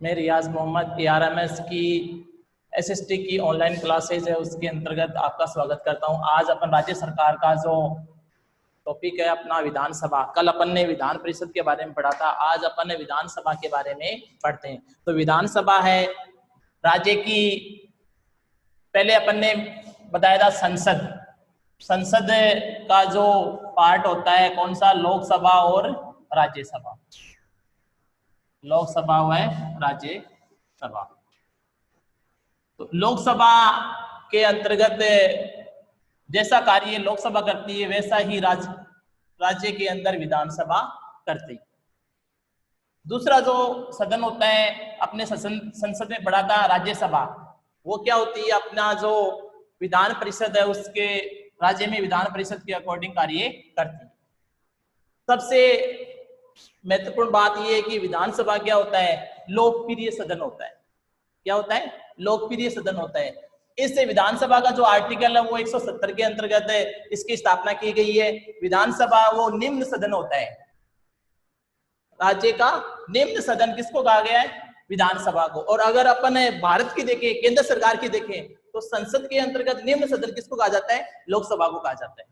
मैं रियाज मोहम्मद ARMS की SST की ऑनलाइन क्लासेज है उसके अंतर्गत आपका स्वागत करता हूं। आज अपन राज्य सरकार का जो टॉपिक है अपना विधानसभा, कल अपन ने विधान परिषद के बारे में पढ़ा था, आज अपन ने विधानसभा के बारे में पढ़ते हैं। तो विधानसभा है राज्य की, पहले अपन ने बताया था संसद। संसद का जो पार्ट होता है कौन सा, लोकसभा और राज्यसभा। लोकसभा है राज्यसभा। तो लोकसभा के अंतर्गत जैसा कार्य लोकसभा करती है वैसा ही राज्य के अंदर विधानसभा करती है। दूसरा जो सदन होता है अपने संसद में पढ़ा था राज्यसभा, वो क्या होती है, अपना जो विधान परिषद है उसके राज्य में विधान परिषद के अकॉर्डिंग कार्य करती है। सबसे महत्वपूर्ण बात यह है कि विधानसभा क्या होता है, लोकप्रिय सदन होता है। क्या होता है, लोकप्रिय सदन होता है। इस विधानसभा का जो आर्टिकल है वो 170 के अंतर्गत है इसकी स्थापना की गई है। विधानसभा वो निम्न सदन होता है, राज्य का निम्न सदन किसको कहा गया है, विधानसभा को। और अगर अपन भारत की देखें, केंद्र सरकार की देखें, तो संसद के अंतर्गत निम्न सदन किसको कहा जाता है, लोकसभा को कहा जाता है।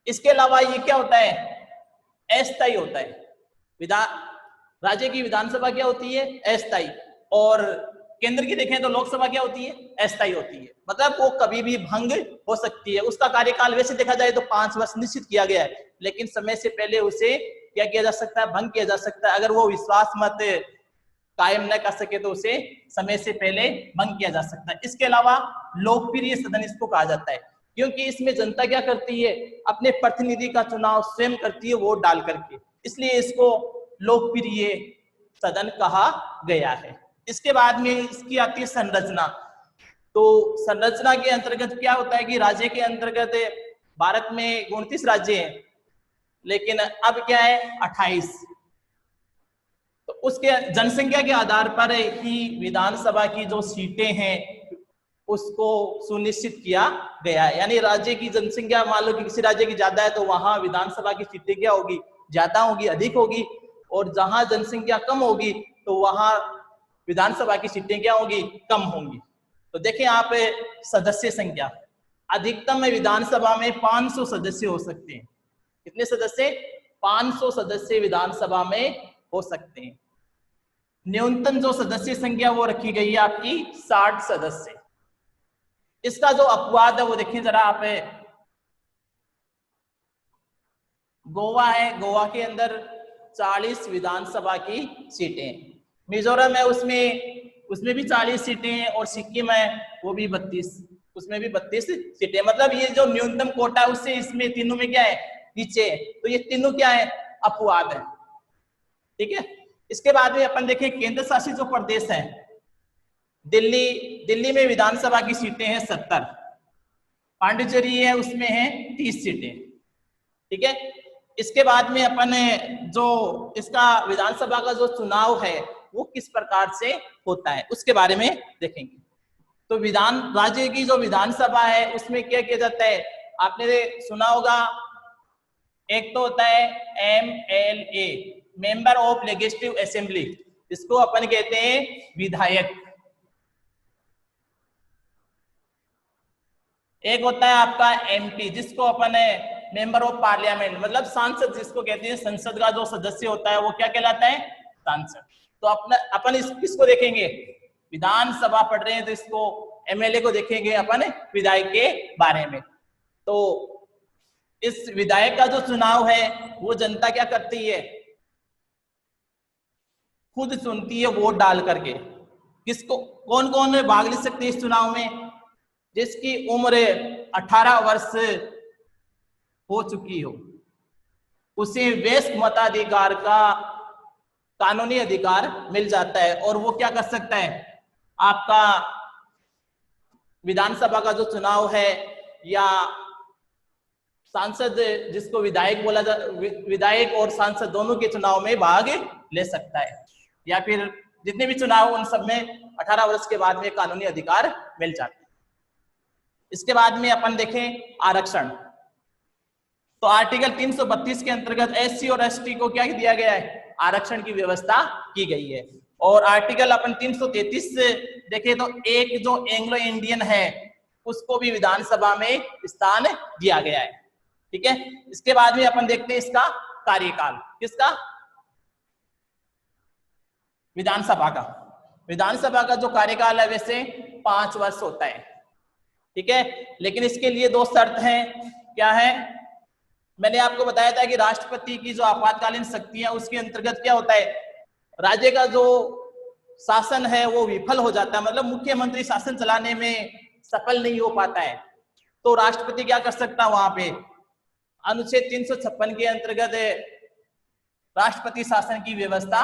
इसके अलावा ये क्या होता है, अस्थायी होता है। राज्य की विधानसभा क्या होती है, अस्थायी। और केंद्र की देखें तो लोकसभा क्या होती है, अस्थायी होती है। मतलब वो कभी भी भंग हो सकती है। उसका कार्यकाल वैसे देखा जाए तो 5 वर्ष निश्चित किया गया है, लेकिन समय से पहले उसे क्या किया जा सकता है, भंग किया जा सकता है। अगर वो विश्वास मत कायम न कर सके तो उसे समय से पहले भंग किया जा सकता है। इसके अलावा लोकप्रिय सदन इसको कहा जाता है क्योंकि इसमें जनता क्या करती है, अपने प्रतिनिधि का चुनाव स्वयं करती है वोट डाल करके, इसलिए इसको लोकप्रिय सदन कहा गया है। इसके बाद में इसकी आती है संरचना। तो संरचना के अंतर्गत क्या होता है कि राज्य के अंतर्गत भारत में 29 राज्य हैं, लेकिन अब क्या है 28। तो उसके जनसंख्या के आधार पर ही विधानसभा की जो सीटें हैं उसको सुनिश्चित किया गया है। यानी राज्य की जनसंख्या मान लो कि किसी राज्य की ज्यादा है तो वहां विधानसभा की सीटें क्या होगी, ज्यादा होगी, अधिक होगी। और जहां जनसंख्या कम होगी तो वहां विधानसभा की सीटें क्या होगी, कम होंगी। तो देखें आप सदस्य संख्या, अधिकतम विधानसभा में 500 सदस्य हो सकते हैं। कितने सदस्य, 500 सदस्य विधानसभा में हो सकते हैं। न्यूनतम जो सदस्य संख्या वो रखी गई है आपकी 60 सदस्य। इसका जो अपवाद है वो देखिए जरा आप, गोवा है, गोवा के अंदर 40 विधानसभा की सीटें। मिजोरम है उसमें भी 40 सीटें हैं। और सिक्किम है वो भी 32, उसमें भी 32 सीटें। मतलब ये जो न्यूनतम कोटा है उससे इसमें तीनों में क्या है, नीचे है। तो ये तीनों क्या है, अपवाद है। ठीक है। इसके बाद में अपन देखें केंद्र शासित जो प्रदेश है, दिल्ली में विधानसभा की सीटें हैं 70। पांडिचेरी है उसमें है 30 सीटें। ठीक है। इसके बाद में अपन जो इसका विधानसभा का जो चुनाव है वो किस प्रकार से होता है उसके बारे में देखेंगे। तो राज्य की जो विधानसभा है उसमें क्या किया जाता है, आपने सुना होगा, एक तो होता है MLA, member of legislative assembly, इसको अपन कहते हैं विधायक। एक होता है आपका MP, जिसको अपन मेंबर ऑफ पार्लियामेंट, मतलब सांसद जिसको कहते हैं। संसद का जो सदस्य होता है वो क्या कहलाता है, सांसद। तो अपन किसको देखेंगे, विधानसभा पढ़ रहे हैं तो इसको MLA को देखेंगे अपन विधायक के बारे में। तो इस विधायक का जो चुनाव है वो जनता क्या करती है, खुद चुनती है वोट डाल करके। किसको, कौन कौन भाग ले सकते हैं इस चुनाव में, जिसकी उम्र 18 वर्ष हो चुकी हो उसे वयस्क मताधिकार का कानूनी अधिकार मिल जाता है। और वो क्या कर सकता है, आपका विधानसभा का जो चुनाव है या सांसद जिसको विधायक बोला जा, विधायक और सांसद दोनों के चुनाव में भाग ले सकता है। या फिर जितने भी चुनाव उन सब में 18 वर्ष के बाद में कानूनी अधिकार मिल जाते हैं। इसके बाद में अपन देखें आरक्षण। तो आर्टिकल 332 के अंतर्गत SC और ST को क्या दिया गया है, आरक्षण की व्यवस्था की गई है। और आर्टिकल अपन 333 से देखें तो एक जो एंग्लो इंडियन है उसको भी विधानसभा में स्थान दिया गया है। ठीक है, इसके बाद में अपन देखते हैं इसका कार्यकाल, किसका, विधानसभा का। विधानसभा का जो कार्यकाल है वैसे 5 वर्ष होता है। ठीक है, लेकिन इसके लिए 2 शर्त हैं। क्या है, मैंने आपको बताया था कि राष्ट्रपति की जो आपातकालीन शक्तियां उसके अंतर्गत क्या होता है, राज्य का जो शासन है वो विफल हो जाता है, मतलब मुख्यमंत्री शासन चलाने में सफल नहीं हो पाता है, तो राष्ट्रपति क्या कर सकता है, वहां पे अनुच्छेद 356 के अंतर्गत राष्ट्रपति शासन की व्यवस्था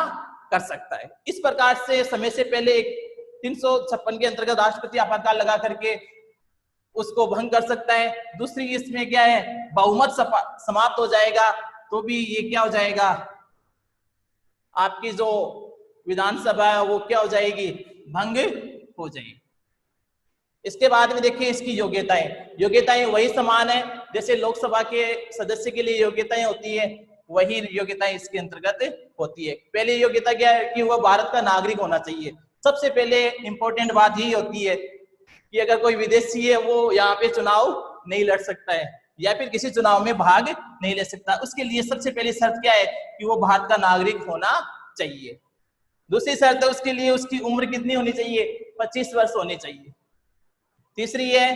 कर सकता है। इस प्रकार से समय से पहले 356 के अंतर्गत राष्ट्रपति आपातकाल लगा करके उसको भंग कर सकता है। दूसरी इसमें क्या है, बहुमत समाप्त हो जाएगा तो भी ये क्या हो जाएगा, आपकी जो विधानसभा है वो क्या हो जाएगी, भंग हो जाएगी। इसके बाद में देखिए इसकी योग्यताएं वही समान है, जैसे लोकसभा के सदस्य के लिए योग्यताएं होती है वही योग्यताएं इसके अंतर्गत होती है। पहली योग्यता क्या है कि वह भारत का नागरिक होना चाहिए। सबसे पहले इंपॉर्टेंट बात यही होती है कि अगर कोई विदेशी है वो यहाँ पे चुनाव नहीं लड़ सकता है या फिर किसी चुनाव में भाग नहीं ले सकता। उसके लिए सबसे पहली शर्त क्या है कि वो भारत का नागरिक होना चाहिए। दूसरी शर्त है उसके लिए उसकी उम्र कितनी होनी चाहिए, 25 वर्ष होनी चाहिए। तीसरी है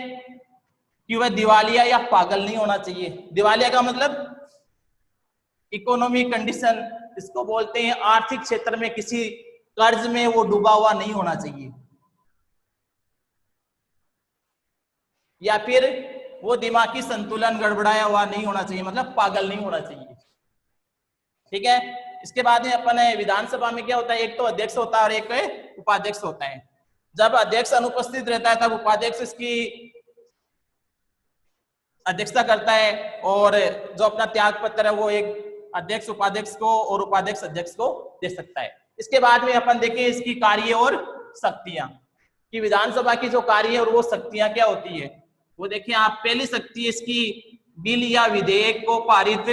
कि वह दिवालिया या पागल नहीं होना चाहिए। दिवालिया का मतलब इकोनॉमिक कंडीशन, इसको बोलते हैं आर्थिक क्षेत्र में किसी कर्ज में वो डूबा हुआ नहीं होना चाहिए, या फिर वो दिमागी संतुलन गड़बड़ाया हुआ नहीं होना चाहिए, मतलब पागल नहीं होना चाहिए। ठीक है, इसके बाद में अपन विधानसभा में क्या होता है, एक तो अध्यक्ष होता है और एक उपाध्यक्ष होता है। जब अध्यक्ष अनुपस्थित रहता है तब उपाध्यक्ष इसकी अध्यक्षता करता है और जो अपना त्याग पत्र है वो एक अध्यक्ष उपाध्यक्ष को और उपाध्यक्ष अध्यक्ष को दे सकता है। इसके बाद में अपन देखें इसकी कार्य और शक्तियां, कि विधानसभा की जो कार्य और वो शक्तियां क्या होती है वो देखिए आप। पहली शक्ति इसकी बिल या विधेयक को पारित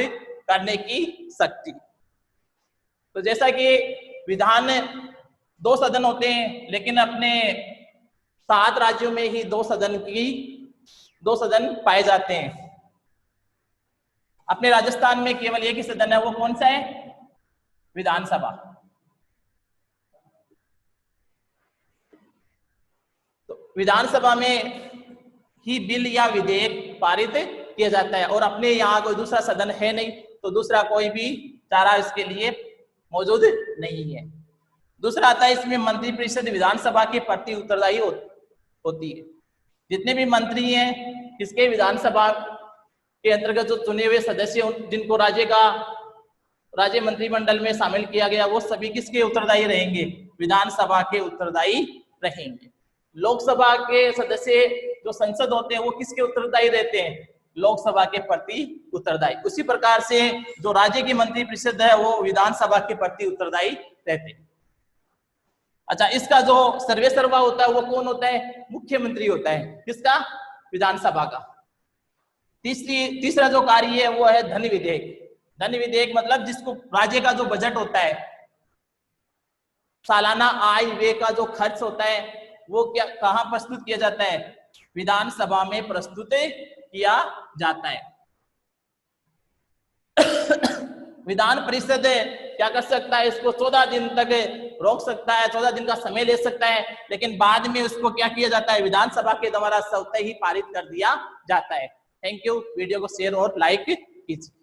करने की शक्ति। तो जैसा कि विधान 2 सदन होते हैं, लेकिन अपने 7 राज्यों में ही 2 सदन पाए जाते हैं। अपने राजस्थान में केवल एक ही सदन है, वो कौन सा है, विधानसभा। तो विधानसभा में ही बिल या विधेयक पारित किया जाता है और अपने यहाँ कोई दूसरा सदन है नहीं, तो दूसरा कोई भी चारा इसके लिए मौजूद नहीं है। दूसरा आता है इसमें मंत्रिपरिषद विधानसभा के प्रति उत्तरदायी होती है। जितने भी मंत्री हैं किसके, विधानसभा के अंतर्गत जो चुने हुए सदस्य जिनको राज्य मंत्रिमंडल में शामिल किया गया वो सभी किसके उत्तरदायी रहेंगे, विधानसभा के उत्तरदायी रहेंगे। लोकसभा के सदस्य जो संसद होते हैं वो किसके उत्तरदायी रहते हैं, लोकसभा के प्रति उत्तरदायी। उसी प्रकार से जो राज्य की मंत्रिपरिषद है वो विधानसभा के प्रति उत्तरदायी रहते हैं। अच्छा, इसका जो सर्वेसर्वा होता है वो कौन होता है, मुख्यमंत्री होता है, किसका, विधानसभा का। तीसरा जो कार्य है वो है धन विधेयक। धन विधेयक मतलब जिसको राज्य का जो बजट होता है, सालाना आय व्यय का जो खर्च होता है वो क्या कहाँ प्रस्तुत किया जाता है, विधानसभा में प्रस्तुत किया जाता है। विधान परिषद क्या कर सकता है, इसको 14 दिन तक रोक सकता है, 14 दिन का समय ले सकता है, लेकिन बाद में उसको क्या किया जाता है, विधानसभा के द्वारा स्वतः ही पारित कर दिया जाता है। Thank you. वीडियो को शेयर और लाइक कीजिए।